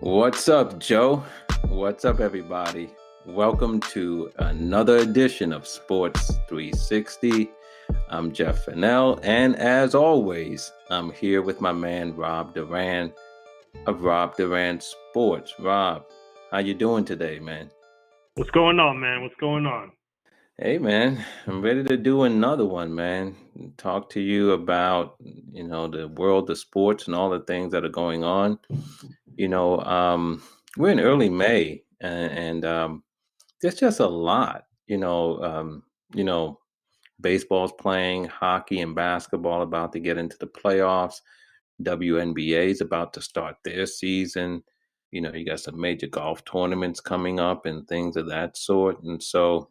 What's up, Joe? What's up, everybody? Welcome to another edition of Sports 360. I'm Jeff Fannell, and as always, I'm here with my man Rob Duran of Rob Duran Sports. Rob, how you doing today, man? What's going on, man? What's going on? Hey, man, I'm ready to do another one, man. Talk to you about, the world of sports and all the things that are going on. You know, um, we're in early May, and there's just a lot. You know, baseball's playing, hockey and basketball about to get into the playoffs. WNBA is about to start their season. You got some major golf tournaments coming up and things of that sort. And so,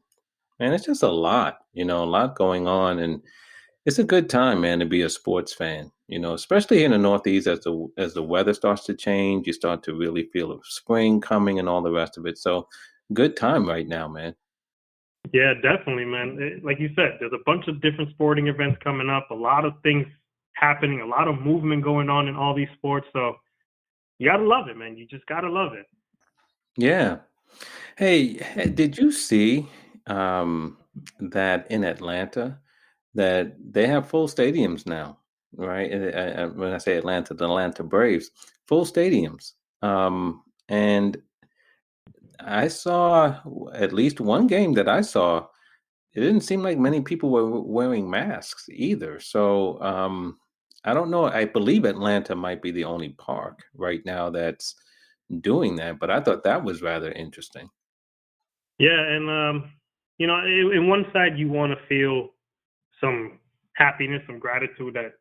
man, it's just a lot. A lot going on, and it's a good time, man, to be a sports fan. Especially in the Northeast, as the weather starts to change, you start to really feel of spring coming and all the rest of it. So, good time right now, man. Yeah, definitely, man. Like you said, there's a bunch of different sporting events coming up, a lot of things happening, a lot of movement going on in all these sports. So you gotta love it, man. You just gotta love it. Yeah. Hey, did you see um, that in Atlanta that they have full stadiums now, right? And when I say Atlanta, the Atlanta Braves, full stadiums. And I saw at least one game that I saw. It didn't seem like many people were wearing masks either. So I don't know. I believe Atlanta might be the only park right now that's doing that, but I thought that was rather interesting. Yeah, and in one side you want to feel some happiness, some gratitude that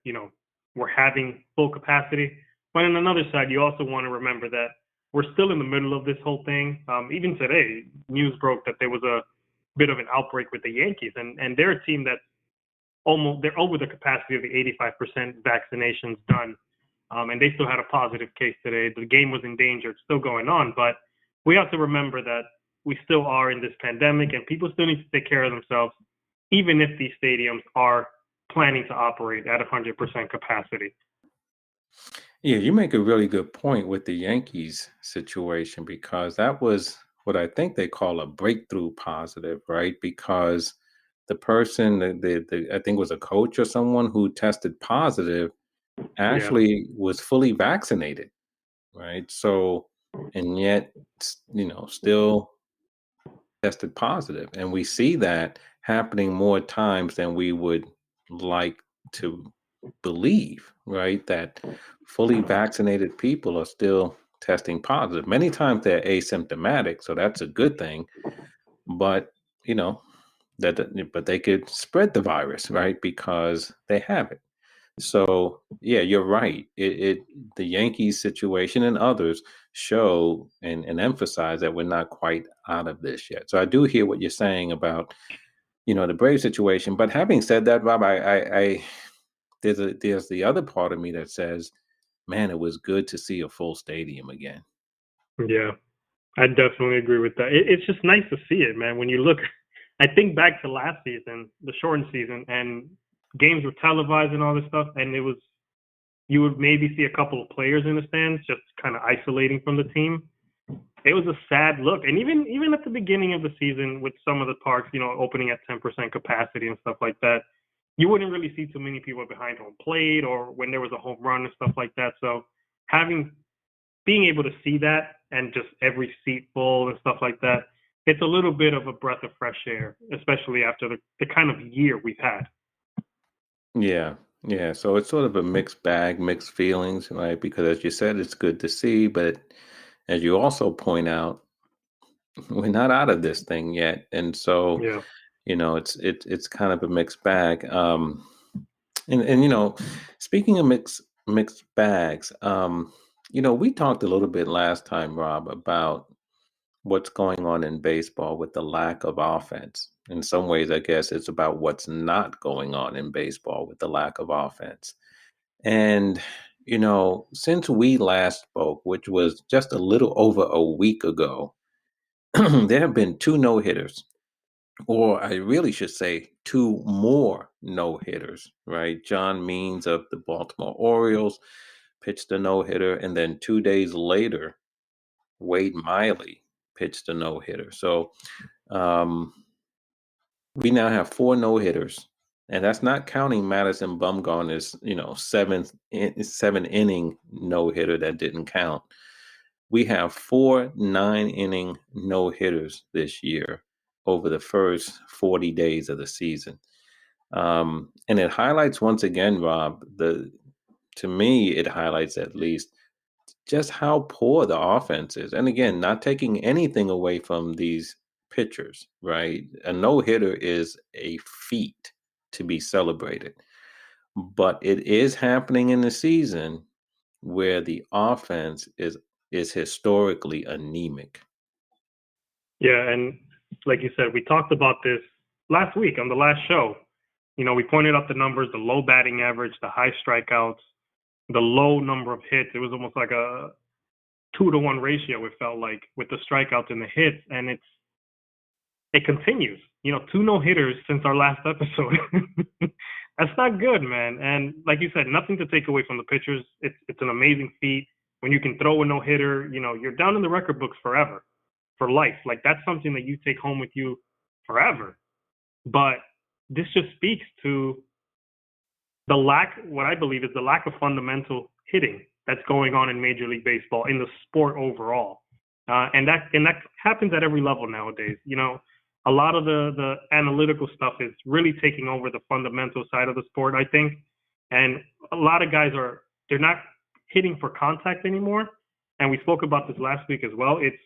we're having full capacity, but on another side you also want to remember that we're still in the middle of this whole thing. Even today, news broke that there was a bit of an outbreak with the Yankees, and they're a team that's they're over the capacity of the 85% vaccinations done, and they still had a positive case today. The game was in danger; it's still going on, but we have to remember that we still are in this pandemic, and people still need to take care of themselves, even if these stadiums are planning to operate at 100% capacity. Yeah, you make a really good point with the Yankees situation because that was what I think they call a breakthrough positive, right? Because the person, I think was a coach or someone who tested positive, Yeah, actually was fully vaccinated, right? So, and yet, still tested positive. And we see that happening more times than we would like to believe, right? That fully vaccinated people are still testing positive. Many times they're asymptomatic, so that's a good thing. But, you know, but they could spread the virus, right? Because they have it. So yeah, you're right. The Yankees situation and others show and emphasize that we're not quite out of this yet. So I do hear what you're saying about the Brave situation. But having said that, Rob, I there's the other part of me that says, man, it was good to see a full stadium again. yeah, I definitely agree with that. It's just nice to see it, man. When you look, I think back to last season, the shortened season, and games were televised and all this stuff, and it was you would maybe see a couple of players in the stands, just kind of isolating from the team. It was a sad look, and even at the beginning of the season, with some of the parks, opening at 10% capacity and stuff like that, you wouldn't really see too many people behind home plate or when there was a home run and stuff like that. So having being able to see that and just every seat full and stuff like that, it's a little bit of a breath of fresh air, especially after the kind of year we've had. Yeah, yeah. So it's sort of a mixed bag, mixed feelings, right? Because as you said, it's good to see, but as you also point out, we're not out of this thing yet, and so Yeah. it's kind of a mixed bag. And speaking of mixed bags, we talked a little bit last time, Rob, about what's going on in baseball with the lack of offense. In some ways, I guess it's about what's not going on in baseball with the lack of offense. And since we last spoke, which was just a little over a week ago, there have been two no hitters, or I really should say two more no hitters, right? John Means of the Baltimore Orioles pitched a no hitter, and then 2 days later, Wade Miley pitched a no-hitter. So um, we now have 4 no-hitters, and that's not counting Madison Bumgarner's, seven inning no-hitter that didn't count. We have 4 9-inning no-hitters this year over the first 40 days of the season. And it highlights once again, Rob, to me, it highlights at least just how poor the offense is. And again, not taking anything away from these pitchers, right? A no-hitter is a feat to be celebrated. But it is happening in the season where the offense is historically anemic. Yeah, and like you said, we talked about this last week on the last show. We pointed out the numbers, the low batting average, the high strikeouts, the low number of hits. It was almost like a 2-to-1 ratio, it felt like, with the strikeouts and the hits, and it continues. 2 no-hitters since our last episode. That's not good, man. And like you said, nothing to take away from the pitchers. It's an amazing feat. When you can throw a no-hitter, you're down in the record books forever, for life. Like, that's something that you take home with you forever. But this just speaks to what I believe is the lack of fundamental hitting that's going on in Major League Baseball, in the sport overall. And that happens at every level nowadays. A lot of the analytical stuff is really taking over the fundamental side of the sport, I think. And a lot of guys they're not hitting for contact anymore. And we spoke about this last week as well. It's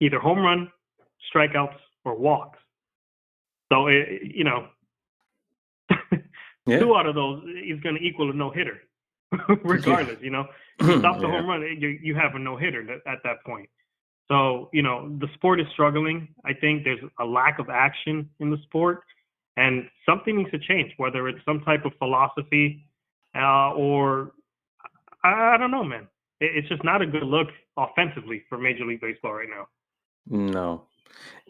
either home run, strikeouts, or walks. So, Yeah. 2 out of those is going to equal a no-hitter, regardless. You stop the home run, you have a no-hitter at that point. So, the sport is struggling. I think there's a lack of action in the sport, and something needs to change, whether it's some type of philosophy or I don't know, man. It's just not a good look offensively for Major League Baseball right now. No.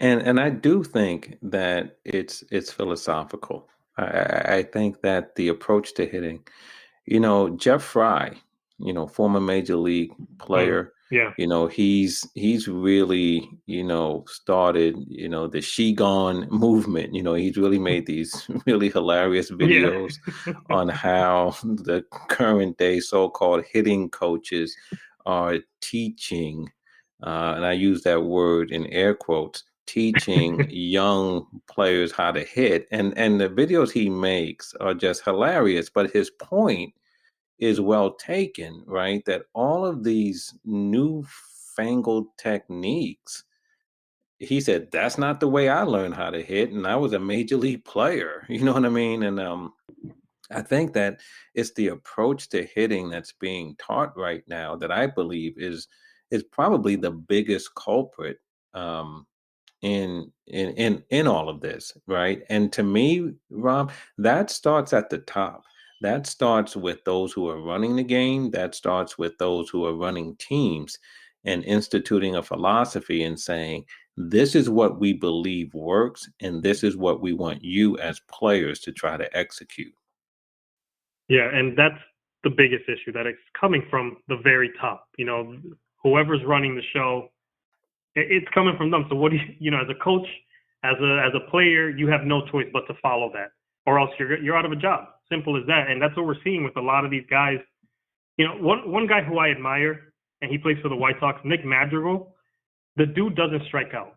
And I do think that it's philosophical. I think that the approach to hitting, Jeff Fry, former major league player, Yeah. he's really, started, the She Gone movement. He's really made these really hilarious videos on how the current day so-called hitting coaches are teaching, and I use that word in air quotes, teaching young players how to hit. And the videos he makes are just hilarious, but his point is well taken, right? That all of these newfangled techniques, he said, that's not the way I learned how to hit, and I was a major league player. You know what I mean? And I think that it's the approach to hitting that's being taught right now that I believe is probably the biggest culprit, in all of this, right? And to me, Rob, that starts at the top. That starts with those who are running the game. That starts with those who are running teams and instituting a philosophy and saying, this is what we believe works, and this is what we want you as players to try to execute. Yeah, and that's the biggest issue, that it's coming from the very top. Whoever's running the show, it's coming from them. So what do you, as a coach, as a player, you have no choice but to follow that, or else you're out of a job. Simple as that. And that's what we're seeing with a lot of these guys. One guy who I admire, and he plays for the White Sox, Nick Madrigal. The dude doesn't strike out.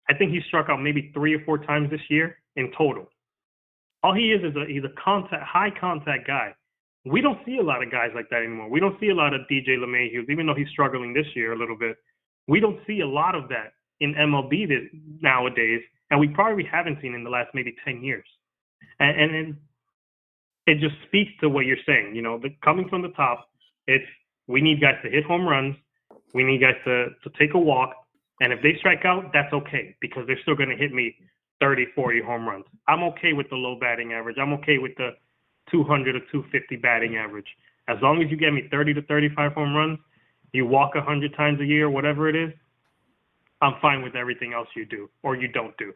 I think he struck out maybe 3 or 4 times this year in total. All he is he's a high contact guy. We don't see a lot of guys like that anymore. We don't see a lot of DJ LeMahieu, even though he's struggling this year a little bit. We don't see a lot of that in MLB nowadays, and we probably haven't seen in the last maybe 10 years. And it just speaks to what you're saying. Coming from the top, it's we need guys to hit home runs. We need guys to take a walk. And if they strike out, that's okay, because they're still going to hit me 30, 40 home runs. I'm okay with the low batting average. I'm okay with the 200 or 250 batting average. As long as you get me 30 to 35 home runs, you walk 100 times a year, whatever it is, I'm fine with everything else you do or you don't do.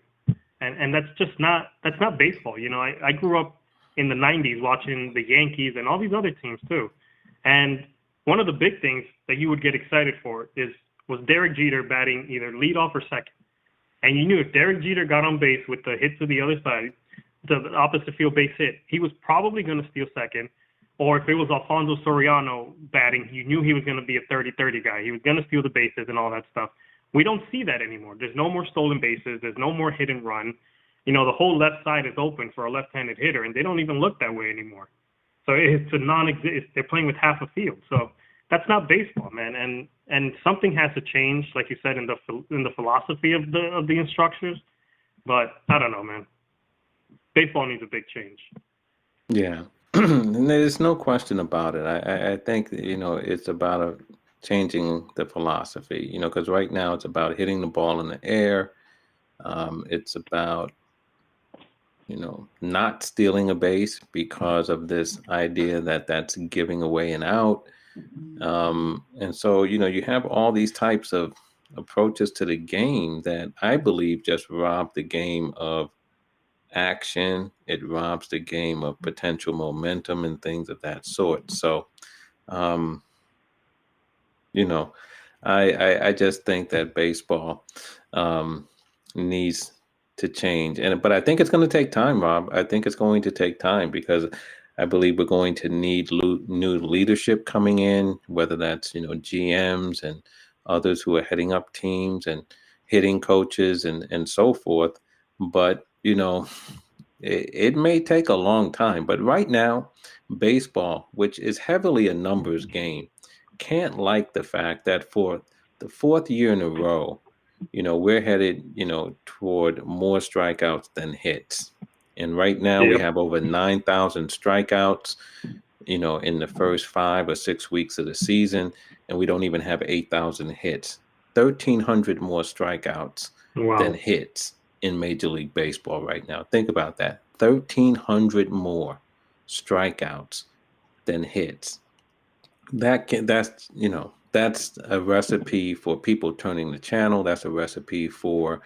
And that's not baseball. I grew up in the 90s watching the Yankees and all these other teams too. And one of the big things that you would get excited for is was Derek Jeter batting either leadoff or second. And you knew if Derek Jeter got on base with the hit to the other side, the opposite field base hit, he was probably going to steal second. Or if it was Alfonso Soriano batting, you knew he was going to be a 30-30 guy. He was going to steal the bases and all that stuff. We don't see that anymore. There's no more stolen bases. There's no more hit and run. You know, the whole left side is open for a left-handed hitter, and they don't even look that way anymore. So it's a non-exist. They're playing with half a field. So that's not baseball, man. And something has to change, like you said, in the philosophy of the instructors. But I don't know, man. Baseball needs a big change. Yeah, and there's no question about it. I think it's about changing the philosophy. Because right now it's about hitting the ball in the air. It's about not stealing a base because of this idea that that's giving away an out. And so, you have all these types of approaches to the game that I believe just rob the game of action. It robs the game of potential momentum and things of that sort. So, I just think that baseball needs to change. But I think it's going to take time, Rob. I think it's going to take time because I believe we're going to need new leadership coming in, whether that's, GMs and others who are heading up teams and hitting coaches and so forth. But, it may take a long time. But right now, baseball, which is heavily a numbers game, can't like the fact that for the fourth year in a row, we're headed, toward more strikeouts than hits. And right now we have over 9,000 strikeouts, in the first 5 or 6 weeks of the season, and we don't even have 8,000 hits. 1,300 more strikeouts than hits in Major League Baseball right now. Think about that. 1,300 more strikeouts than hits. That's a recipe for people turning the channel. That's a recipe for,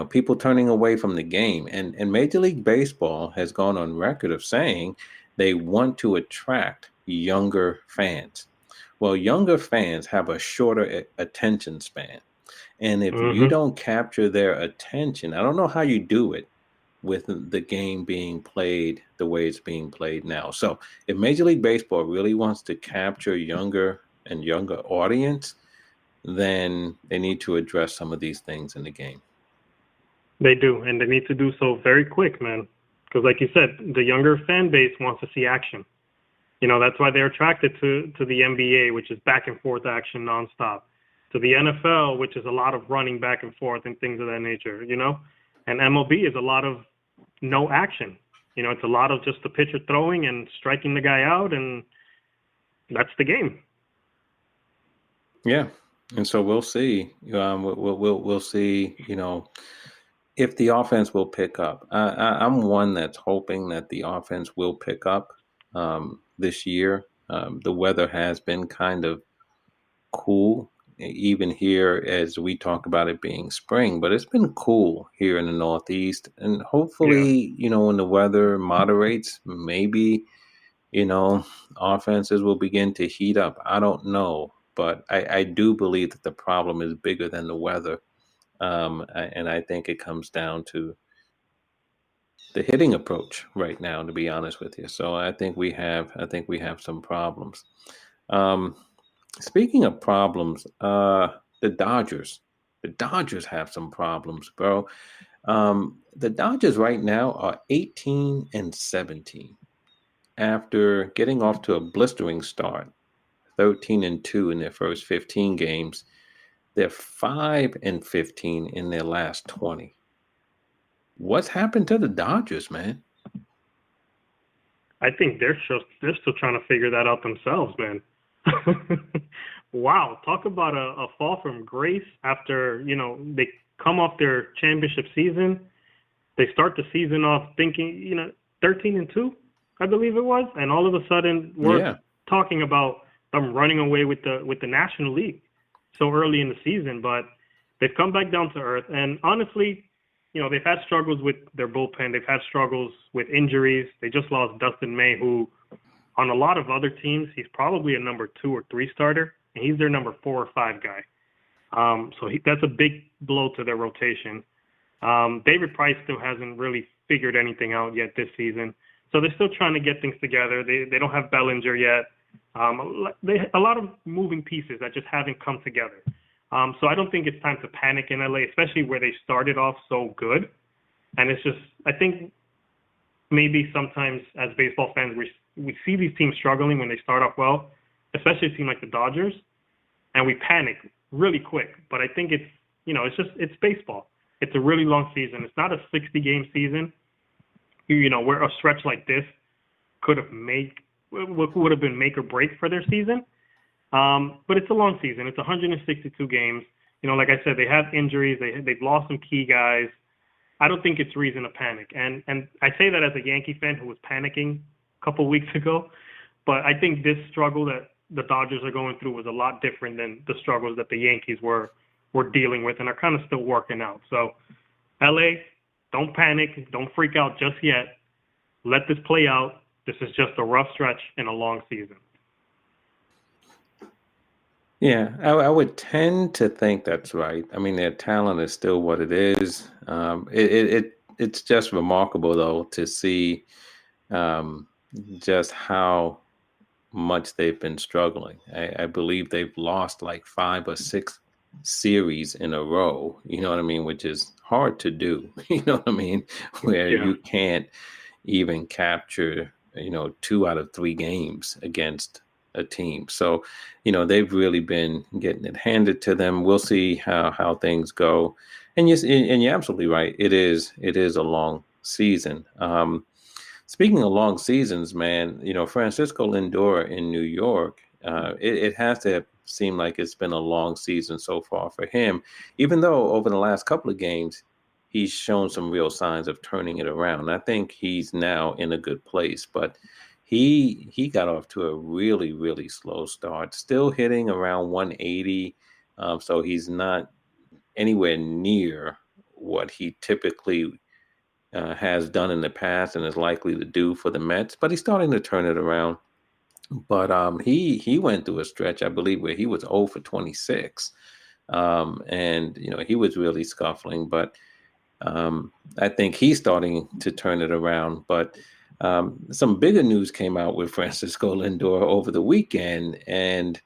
people turning away from the game. And Major League Baseball has gone on record of saying they want to attract younger fans. Well, younger fans have a shorter attention span. And if you don't capture their attention, I don't know how you do it with the game being played the way it's being played now. So if Major League Baseball really wants to capture younger audience, then they need to address some of these things in the game. They do, and they need to do so very quick, man. Because like you said, the younger fan base wants to see action. That's why they're attracted to the NBA, which is back and forth action nonstop, to the NFL, which is a lot of running back and forth and things of that nature, And MLB is a lot of no action. It's a lot of just the pitcher throwing and striking the guy out, and that's the game. Yeah, and so we'll see. We'll see. If the offense will pick up. I'm one that's hoping that the offense will pick up this year. The weather has been kind of cool, even here as we talk about it being spring, but it's been cool here in the Northeast. And hopefully, when the weather moderates, maybe, offenses will begin to heat up. I don't know. But I do believe that the problem is bigger than the weather. And I think it comes down to the hitting approach right now, to be honest with you. So I think we have some problems. Speaking of problems, the Dodgers have some problems, bro. The Dodgers right now are 18-17 after getting off to a blistering start. 13-2 in their first 15 games. They're 5-15 in their last 20. What's happened to the Dodgers, man? I think they're still trying to figure that out themselves, man. Wow, talk about a fall from grace after, they come off their championship season. They start the season off thinking, 13-2, I believe it was, and all of a sudden we're talking about them running away with the National League so early in the season. But they've come back down to earth, and honestly, they've had struggles with their bullpen. They've had struggles with injuries. They just lost Dustin May, who on a lot of other teams, he's probably a number 2 or 3 starter, and he's their number 4 or 5 guy. So that's a big blow to their rotation. David Price still hasn't really figured anything out yet this season. So they're still trying to get things together. They don't have Bellinger yet. A lot of moving pieces that just haven't come together. So I don't think it's time to panic in LA, especially where they started off so good. And it's just, I think maybe sometimes as baseball fans, we see these teams struggling when they start off well, especially a team like the Dodgers, and we panic really quick. But I think it's baseball. It's a really long season. It's not a 60-game season. Where a stretch like this would have been make or break for their season. But it's a long season. It's 162 games. Like I said, they have injuries. They've lost some key guys. I don't think it's reason to panic. And I say that as a Yankee fan who was panicking a couple weeks ago. But I think this struggle that the Dodgers are going through was a lot different than the struggles that the Yankees were dealing with and are kind of still working out. So, LA, don't panic. Don't freak out just yet. Let this play out. This is just a rough stretch in a long season. Yeah, I would tend to think that's right. I mean, their talent is still what it is. It's just remarkable, though, to see just how much they've been struggling. I believe they've lost like 5 or 6 series in a row, you know what I mean, which is hard to do, you know what I mean, where you can't even capture, 2 out of 3 games against a team. So, they've really been getting it handed to them. We'll see how things go. And you're absolutely right. It is a long season. Speaking of long seasons, man, Francisco Lindor in New York, it has to seem like it's been a long season so far for him, even though over the last couple of games, he's shown some real signs of turning it around. I think he's now in a good place, but he got off to a really, really slow start, still hitting around 180. So he's not anywhere near what he typically has done in the past and is likely to do for the Mets, but he's starting to turn it around. But he went through a stretch, I believe, where he was 0 for 26. And, he was really scuffling, but I think he's starting to turn it around. But some bigger news came out with Francisco Lindor over the weekend, and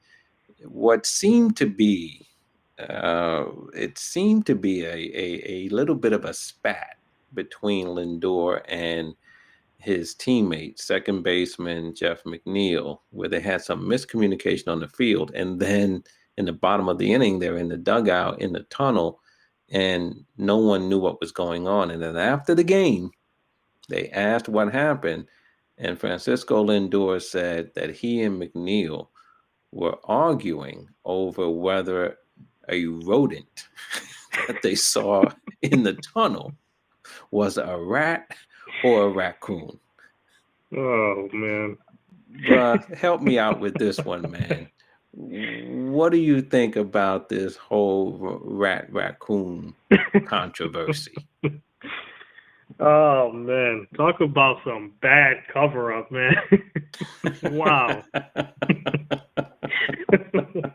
what seemed to be a little bit of a spat between Lindor and his teammate, second baseman Jeff McNeil, where they had some miscommunication on the field. And then in the bottom of the inning, they're in the dugout in the tunnel, and no one knew what was going on. And then after the game, they asked what happened, and Francisco Lindor said that he and McNeil were arguing over whether a rodent that they saw in the tunnel was a rat or a raccoon. Oh, man. Help me out with this one, man. What do you think about this whole rat-raccoon controversy? Oh, man. Talk about some bad cover-up, man. Wow.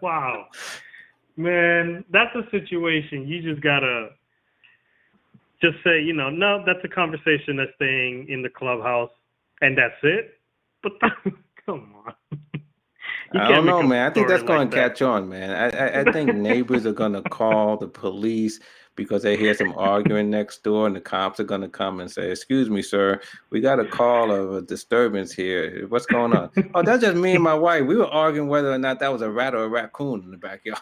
Wow. Man, that's a situation you just got to just say, no, that's a conversation that's staying in the clubhouse, and that's it. But come on. I don't know, man. I think that's going to catch on, man. I think neighbors are going to call the police because they hear some arguing next door, and the cops are going to come and say, "Excuse me, sir, we got a call of a disturbance here. What's going on?" "Oh, that's just me and my wife. We were arguing whether or not that was a rat or a raccoon in the backyard."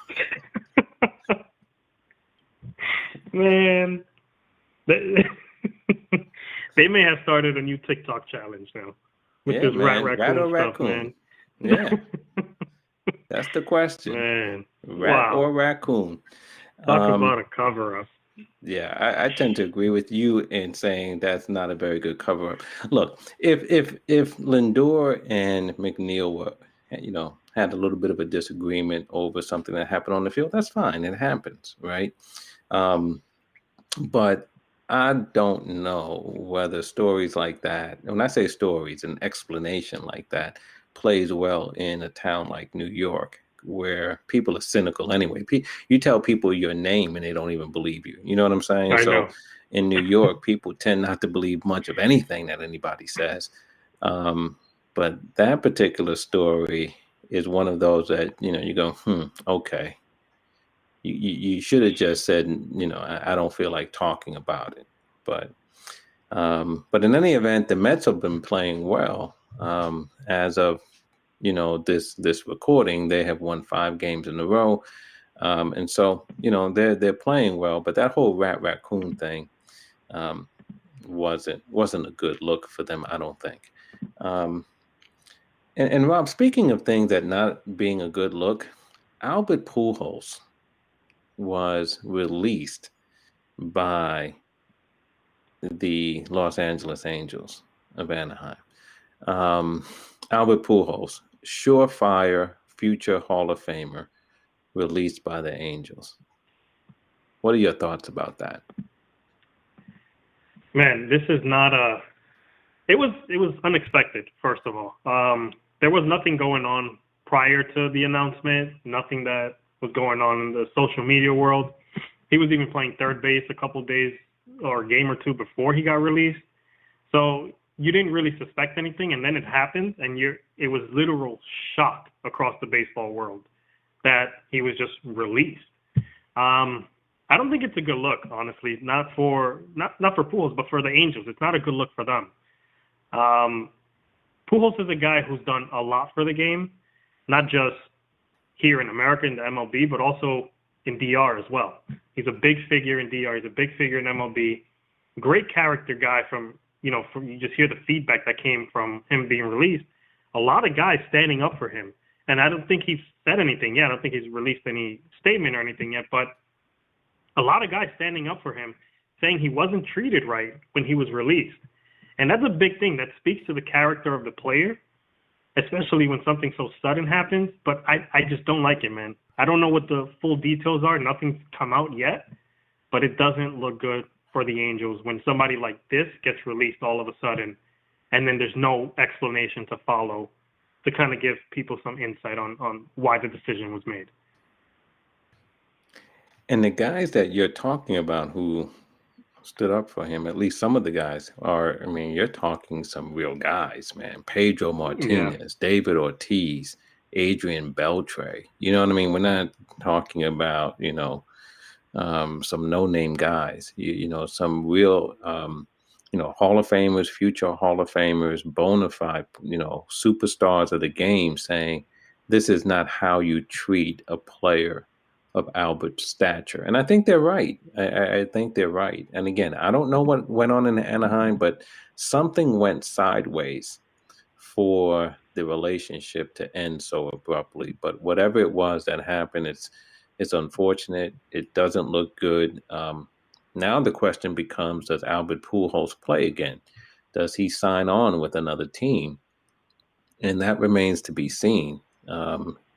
Man, they may have started a new TikTok challenge now with this rat or raccoon stuff, man. Yeah, that's the question. Man, rat or raccoon? Talk about a cover-up. Yeah, I tend to agree with you in saying that's not a very good cover-up. Look, if Lindor and McNeil were, had a little bit of a disagreement over something that happened on the field, that's fine. It happens, right? But I don't know whether stories like that, when I say stories, an explanation like that plays well in a town like New York. where people are cynical anyway. You tell people your name and they don't even believe you. You know what I'm saying? I So know. in New York, people tend not to believe much of anything that anybody says. But that particular story is one of those that, you go, okay. You should have just said, I don't feel like talking about it. But in any event, the Mets have been playing well. As of this recording, they have won 5 games in a row, and so they're playing well. But that whole raccoon thing wasn't a good look for them, I don't think. And Rob, speaking of things that not being a good look, Albert Pujols was released by the Los Angeles Angels of Anaheim. Albert Pujols, surefire future Hall of Famer, released by the Angels. What are your thoughts about that? Man, this is not a. It was unexpected. First of all, there was nothing going on prior to the announcement. Nothing that was going on in the social media world. He was even playing third base a couple days or a game or two before he got released. So you didn't really suspect anything, and then it happened, and it was literal shock across the baseball world that he was just released. I don't think it's a good look, honestly. Not for Pujols, but for the Angels. It's not a good look for them. Pujols is a guy who's done a lot for the game, not just here in America in the MLB, but also in DR as well. He's a big figure in DR. He's a big figure in MLB. Great character guy from you just hear the feedback that came from him being released. A lot of guys standing up for him. And I don't think he's said anything yet. I don't think he's released any statement or anything yet, but a lot of guys standing up for him, saying he wasn't treated right when he was released. And that's a big thing. That speaks to the character of the player, especially when something so sudden happens. But I just don't like it, man. I don't know what the full details are. Nothing's come out yet, but it doesn't look good for the Angels when somebody like this gets released all of a sudden, and then there's no explanation to follow to kind of give people some insight on why the decision was made. And the guys that you're talking about who stood up for him, at least some of the guys you're talking some real guys, man. Pedro Martinez, David Ortiz, Adrian Beltre. You know what I mean? We're not talking about, some no-name guys, some real, Hall of Famers, future Hall of Famers, bona fide, superstars of the game saying this is not how you treat a player of Albert's stature. And I think they're right. I think they're right. And again, I don't know what went on in Anaheim, but something went sideways for the relationship to end so abruptly. But whatever it was that happened, it's unfortunate. It doesn't look good. Now the question becomes, does Albert Pujols play again? Does he sign on with another team? And that remains to be seen.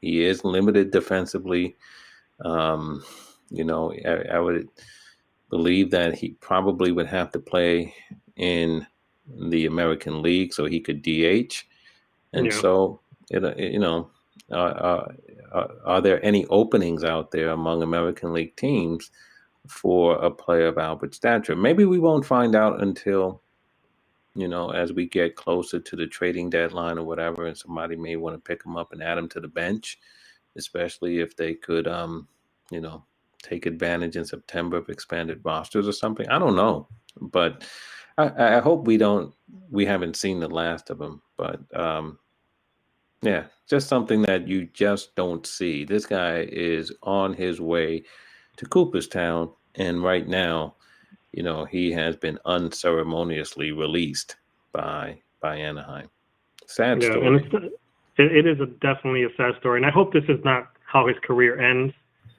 He is limited defensively. I would believe that he probably would have to play in the American League so he could DH. And so, are there any openings out there among American League teams for a player of Albert's stature? Maybe we won't find out until, as we get closer to the trading deadline or whatever, and somebody may want to pick him up and add him to the bench, especially if they could, take advantage in September of expanded rosters or something. I don't know, but I hope we haven't seen the last of him. But just something that you just don't see. This guy is on his way to Cooperstown, and right now, he has been unceremoniously released by Anaheim. Sad story. And it is definitely a sad story, and I hope this is not how his career ends.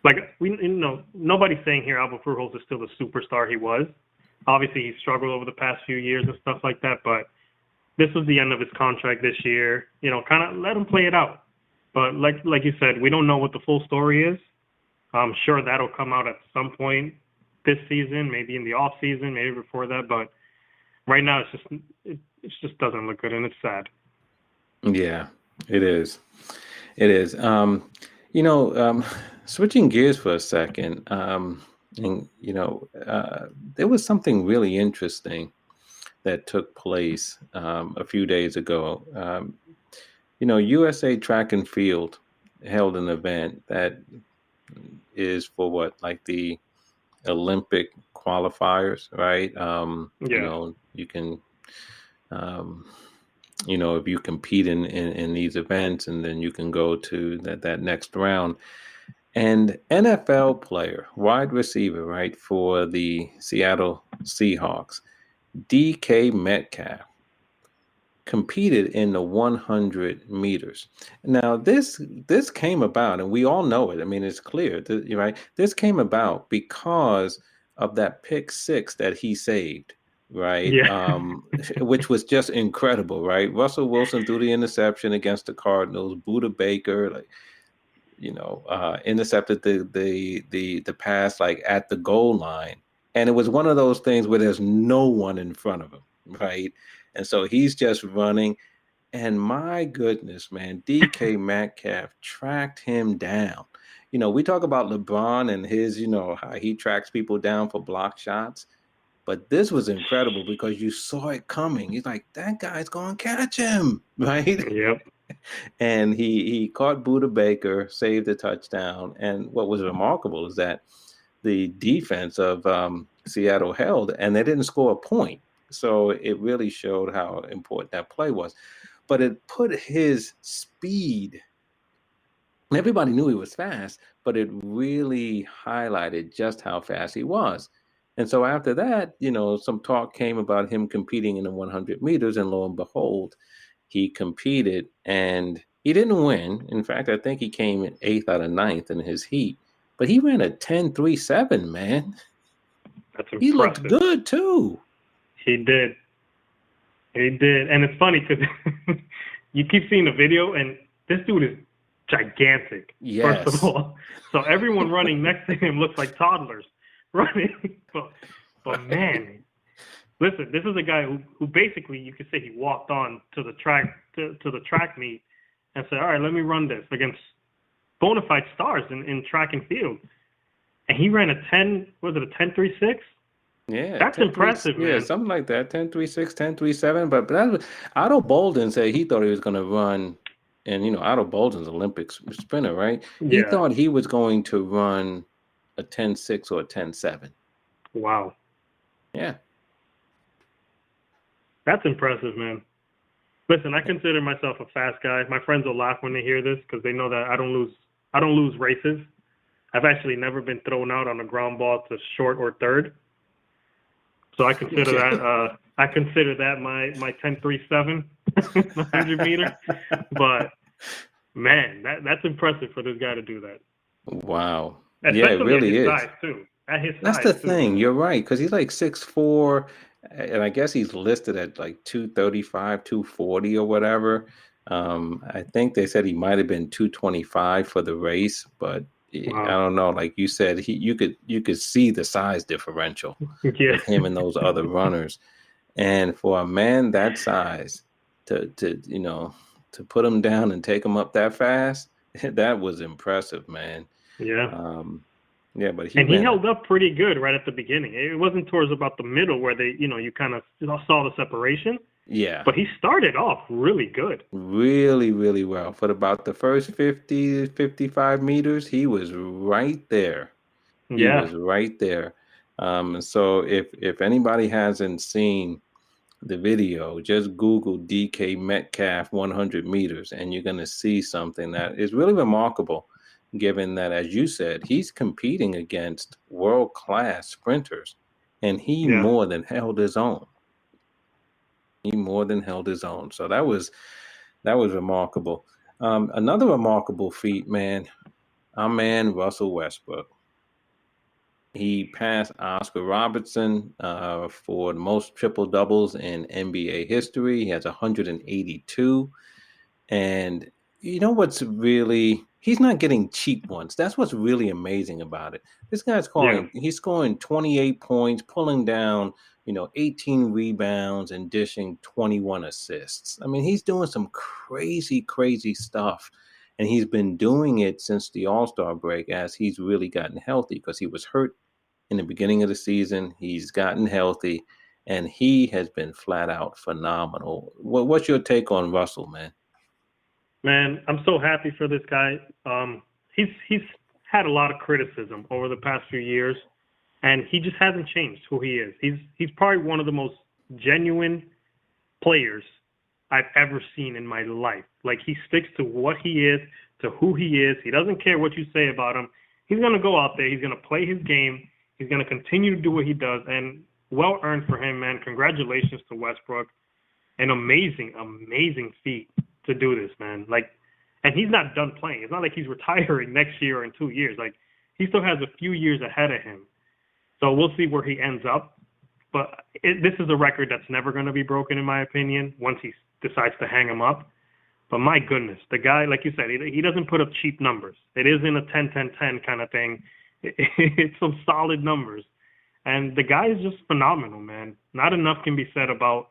Like nobody's saying here Albert Pujols is still the superstar he was. Obviously, he struggled over the past few years and stuff like that, but this was the end of his contract this year. Kind of let him play it out. But like you said, we don't know what the full story is. I'm sure that'll come out at some point this season, maybe in the off season, maybe before that. But right now, it just doesn't look good, and it's sad. Yeah, it is. It is. You know, switching gears for a second, and there was something really interesting that took place a few days ago. USA Track and Field held an event that is for what, like the Olympic qualifiers, right? Yeah. You can, um, if you compete in these events, and then you can go to that next round. And NFL player, wide receiver, right, for the Seattle Seahawks, DK Metcalf, competed in the 100 meters. Now, this came about, and we all know it. I mean, it's clear, right? This came about because of that pick six that he saved, right? Yeah. Which was just incredible, right? Russell Wilson threw the interception against the Cardinals. Buda Baker, like, intercepted the pass like at the goal line, and it was one of those things where there's no one in front of him, right? And so he's just running, and my goodness, man, DK Metcalf tracked him down. We talk about LeBron and his, how he tracks people down for block shots, but this was incredible because you saw it coming. He's like, that guy's gonna catch him, right? Yep. And he caught Buda Baker, saved a touchdown. And what was remarkable is that the defense of Seattle held, and they didn't score a point. So it really showed how important that play was. But it put his speed, and everybody knew he was fast, but it really highlighted just how fast he was. And so after that, some talk came about him competing in the 100 meters, and lo and behold, he competed and he didn't win. In fact, I think he came in 8th out of 9th in his heat, but he ran a 10.37, man. That's He looked impressive. good too. He did. He did. And it's funny because you keep seeing the video, and this dude is gigantic, Yes. first of all. So everyone running next to him looks like toddlers running. But man, listen, this is a guy who basically, you could say, he walked on to the track to the track meet and said, all right, let me run this against bona fide stars in track and field. And he ran a 10.36? Yeah, That's impressive, yeah, man. something like that. 10.36, 10.37. But that was, Otto Bolden said he thought he was going to run, and Otto Bolden's Olympic sprinter, right? He Yeah. thought he was going to run a 10.6 or a 10.7. Wow. Yeah. That's impressive, man. Listen, I consider myself a fast guy. My friends will laugh when they hear this because they know that I don't lose races. I've actually never been thrown out on a ground ball to short or third. So I consider that my 10.37 100 meter. But man, that's impressive for this guy to do that. Wow. Especially Yeah, it really at his is. size too. At his That's size the too. thing. You're right, because he's like 6'4", and I guess he's listed at like 235, 240 or whatever. I think they said he might have been 225 for the race, but I Wow. don't know. Like you said, you could see the size differential Yeah. with him and those other runners. And for a man that size to put him down and take him up that fast, that was impressive, man. Yeah. Yeah, but And he held up pretty good right at the beginning. It wasn't towards about the middle where you kind of saw the separation. Yeah. But he started off really good. Really, really well. For about the first 50, 55 meters, he was right there. He Yeah. was right there. So if anybody hasn't seen the video, just Google DK Metcalf 100 meters, and you're going to see something that is really remarkable, given that, as you said, he's competing against world-class sprinters, and he Yeah. more than held his own. He more than held his own. So that was remarkable. Another remarkable feat, man, our man Russell Westbrook. He passed Oscar Robertson for the most triple doubles in NBA history. He has 182. And you know what's really, he's not getting cheap ones. That's what's really amazing about it. This guy's he's scoring 28 points, pulling down, 18 rebounds and dishing 21 assists. I mean, he's doing some crazy, crazy stuff. And he's been doing it since the All-Star break as he's really gotten healthy because he was hurt in the beginning of the season. He's gotten healthy, and he has been flat out phenomenal. What's your take on Russell, man? Man, I'm so happy for this guy. He's had a lot of criticism over the past few years, and he just hasn't changed who he is. He's probably one of the most genuine players I've ever seen in my life. Like, he sticks to what he is, to who he is. He doesn't care what you say about him. He's going to go out there. He's going to play his game. He's going to continue to do what he does, and well earned for him, man. Congratulations to Westbrook. An amazing, amazing feat to do this, man. Like, and he's not done playing. It's not like he's retiring next year or in 2 years. Like, he still has a few years ahead of him. So we'll see where he ends up. But this is a record that's never going to be broken, in my opinion, once he decides to hang him up. But my goodness, the guy, like you said, he doesn't put up cheap numbers. It isn't a 10-10-10 kind of thing. It's some solid numbers. And the guy is just phenomenal, man. Not enough can be said about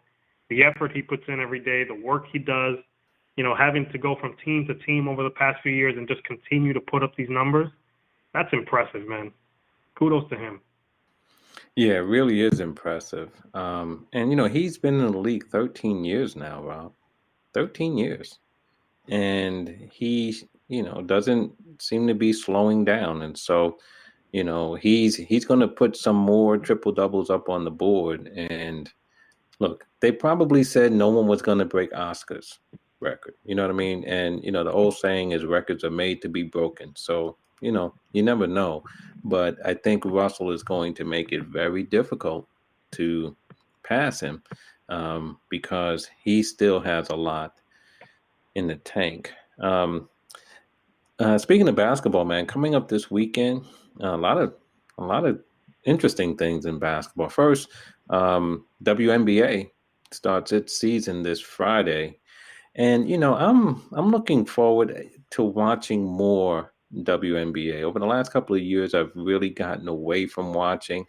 the effort he puts in every day, the work he does, you know, having to go from team to team over the past few years and just continue to put up these numbers. That's impressive, man. Kudos to him. Yeah, it really is impressive. And, you know, he's been in the league 13 years now, Rob. 13 years. And he, you know, doesn't seem to be slowing down. And so, you know, he's going to put some more triple doubles up on the board. And look, they probably said no one was going to break Oscar's record. You know what I mean? And, you know, the old saying is records are made to be broken. So, you know, you never know. But I think Russell is going to make it very difficult to pass him because he still has a lot in the tank. Speaking of basketball, man, coming up this weekend, a lot of interesting things in basketball. First, WNBA starts its season this Friday, and you know I'm looking forward to watching more WNBA. Over the last couple of years, I've really gotten away from watching,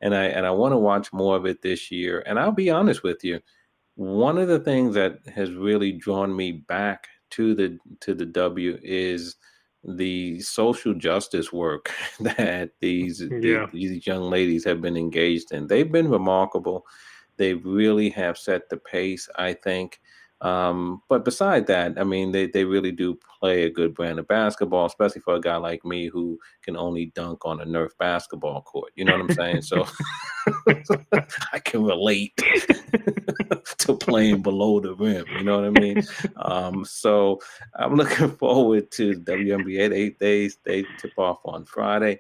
and I want to watch more of it this year. And I'll be honest with you, one of the things that has really drawn me back to the W is the social justice work that these young ladies have been engaged in. They've been remarkable. They really have set the pace, I think. But beside that, I mean, they really do play a good brand of basketball, especially for a guy like me who can only dunk on a Nerf basketball court. You know what I'm saying? So I can relate to playing below the rim. You know what I mean? So I'm looking forward to WNBA. They tip off on Friday.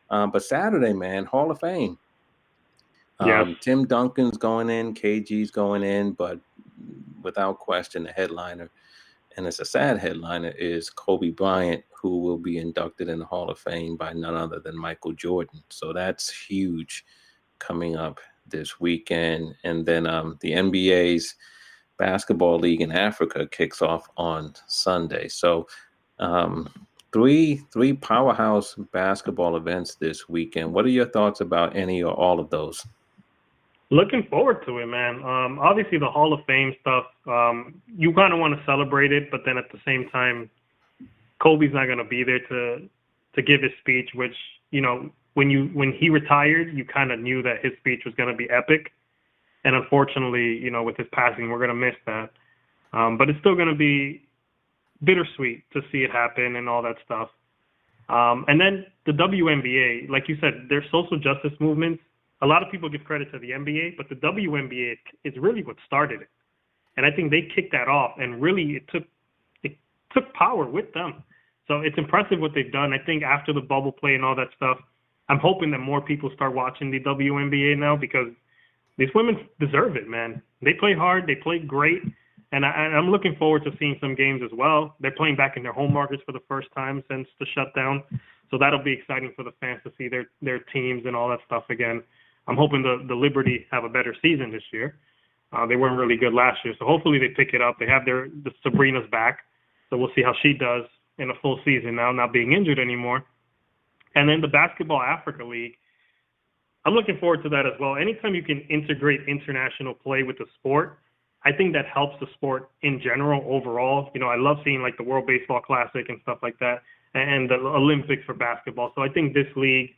But Saturday, man, Hall of Fame. Tim Duncan's going in, KG's going in, but without question, the headliner, and it's a sad headliner, is Kobe Bryant, who will be inducted in the Hall of Fame by none other than Michael Jordan. So that's huge coming up this weekend. And then the NBA's Basketball League in Africa kicks off on Sunday. So three powerhouse basketball events this weekend. What are your thoughts about any or all of those? Looking forward to it, man. Obviously, the Hall of Fame stuff, you kind of want to celebrate it, but then at the same time, Kobe's not going to be there to give his speech, which, you know, when he retired, you kind of knew that his speech was going to be epic. And unfortunately, you know, with his passing, we're going to miss that. But it's still going to be bittersweet to see it happen and all that stuff. And then the WNBA, like you said, there's social justice movements. A lot of people give credit to the NBA, but the WNBA is really what started it. And I think they kicked that off, and really it took power with them. So it's impressive what they've done. I think after the bubble play and all that stuff, I'm hoping that more people start watching the WNBA now because these women deserve it, man. They play hard, they play great, and I'm looking forward to seeing some games as well. They're playing back in their home markets for the first time since the shutdown, so that'll be exciting for the fans to see their teams and all that stuff again. I'm hoping the Liberty have a better season this year. They weren't really good last year, so hopefully they pick it up. They have the Sabrina's back, so we'll see how she does in a full season now, not being injured anymore. And then the Basketball Africa League, I'm looking forward to that as well. Anytime you can integrate international play with the sport, I think that helps the sport in general overall. I love seeing like the World Baseball Classic and stuff like that, and the Olympics for basketball. So I think this league,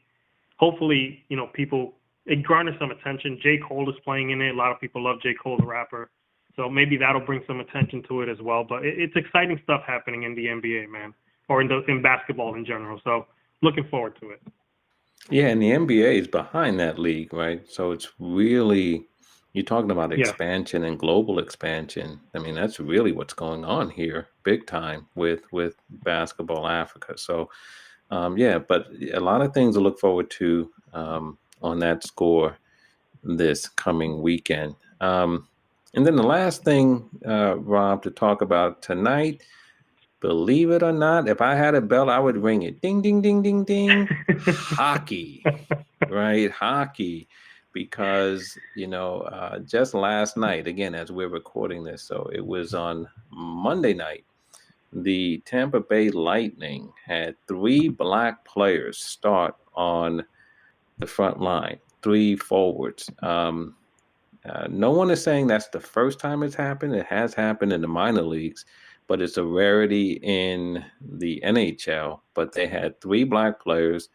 hopefully, it garners some attention. J. Cole is playing in it. A lot of people love J. Cole, the rapper. So maybe that'll bring some attention to it as well. But it's exciting stuff happening in the NBA, man, or in basketball in general. So looking forward to it. Yeah, and the NBA is behind that league, right? So it's really, you're talking about expansion and global expansion. I mean, that's really what's going on here, big time with Basketball Africa. So, but a lot of things to look forward to on that score this coming weekend. And then the last thing, Rob, to talk about tonight, believe it or not, if I had a bell, I would ring it. Ding, ding, ding, ding, ding. Hockey, right? Hockey. Because, just last night, again, as we're recording this, so it was on Monday night, the Tampa Bay Lightning had 3 black players start on the front line, 3 forwards. No one is saying that's the first time it's happened. It has happened in the minor leagues, but it's a rarity in the NHL. But they had 3 black players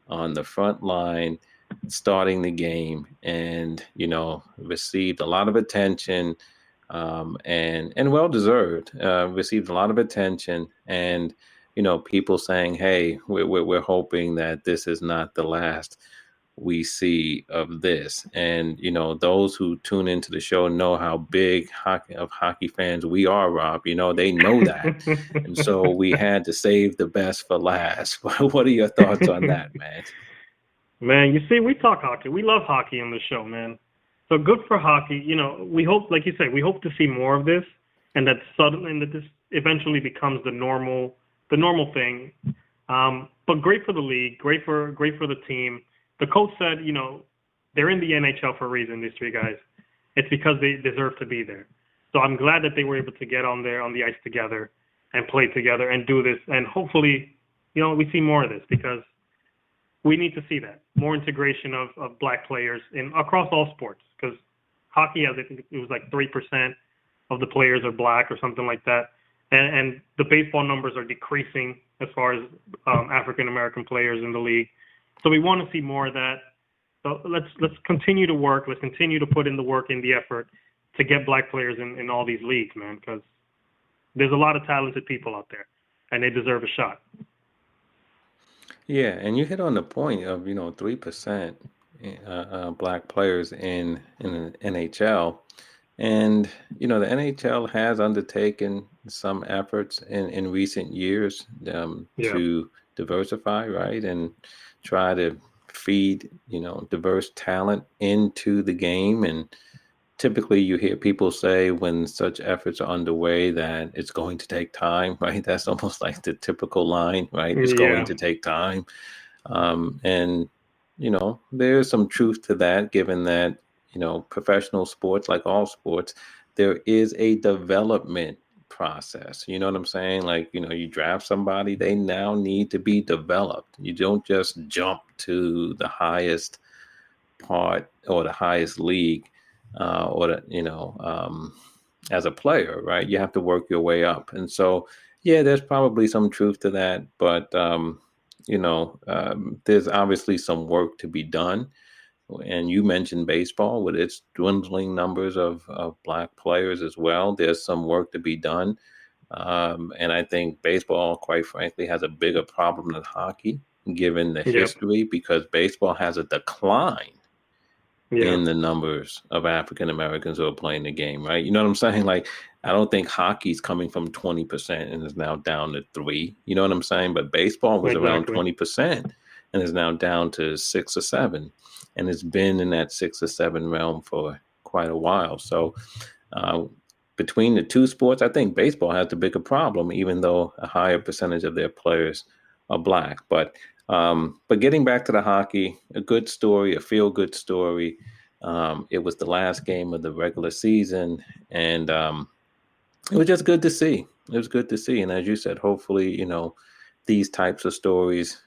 on the front line starting the game, and received a lot of attention, and well deserved. Received a lot of attention, and people saying, "Hey, we're hoping that this is not the last we see of this." And those who tune into the show know how big hockey fans we are, Rob. They know that. And so we had to save the best for last. What are your thoughts on that, man? Man, you see, we talk hockey. We love hockey on the show, man. So good for hockey. We hope, like you said, we hope to see more of this, and that this eventually becomes the normal thing. But great for the league, great for the team. The coach said, they're in the NHL for a reason, these 3 guys. It's because they deserve to be there. So I'm glad that they were able to get on there on the ice together and play together and do this. And hopefully, we see more of this, because we need to see that. More integration of black players across all sports, because hockey has, I think it was like 3% of the players are black or something like that. And the baseball numbers are decreasing as far as African-American players in the league. So we want to see more of that. So let's continue to work. Let's continue to put in the work and the effort to get black players in all these leagues, man, because there's a lot of talented people out there, and they deserve a shot. Yeah, and you hit on the point of 3% black players in the NHL, and the NHL has undertaken some efforts in recent years to diversify, right, and try to feed diverse talent into the game. And typically you hear people say when such efforts are underway that it's going to take time, right? That's almost like the typical line, right? It's going to take time. And there's some truth to that, given that professional sports, like all sports, there is a development process. You know what I'm saying? Like, you draft somebody, they now need to be developed. You don't just jump to the highest part or the highest league, as a player, right? You have to work your way up. And so, there's probably some truth to that, but, there's obviously some work to be done. And you mentioned baseball with its dwindling numbers of black players as well. There's some work to be done. And I think baseball, quite frankly, has a bigger problem than hockey, given the history, because baseball has a decline in the numbers of African Americans who are playing the game, right? You know what I'm saying? Like, I don't think hockey's coming from 20% and is now down to 3. You know what I'm saying? But baseball was around 20% and is now down to 6 or 7. And it's been in that 6 or 7 realm for quite a while. So between the 2 sports, I think baseball has the bigger problem, even though a higher percentage of their players are black. But getting back to the hockey, a good story, a feel-good story. It was the last game of the regular season, and it was just good to see. It was good to see. And as you said, hopefully, these types of stories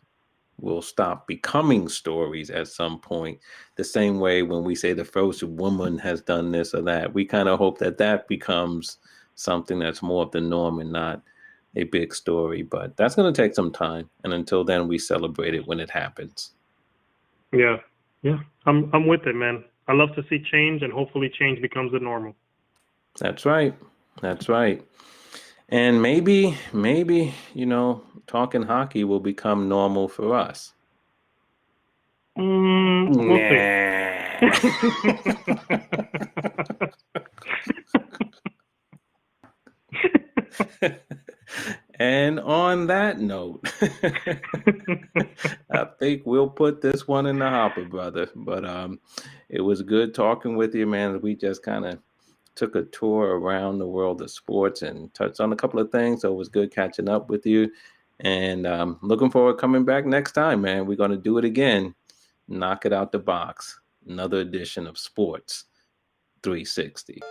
will stop becoming stories at some point. The same way when we say the first woman has done this or that, we kind of hope that that becomes something that's more of the norm and not a big story. But that's going to take some time. And until then, we celebrate it when it happens. Yeah. I'm with it, man. I love to see change, and hopefully change becomes the normal. That's right. And maybe, talking hockey will become normal for us. We'll see. And on that note, I think we'll put this one in the hopper, brother. But it was good talking with you, man. We just kind of took a tour around the world of sports and touched on a couple of things. So it was good catching up with you. And looking forward to coming back next time, man. We're going to do it again. Knock it out the box. Another edition of Sports 360.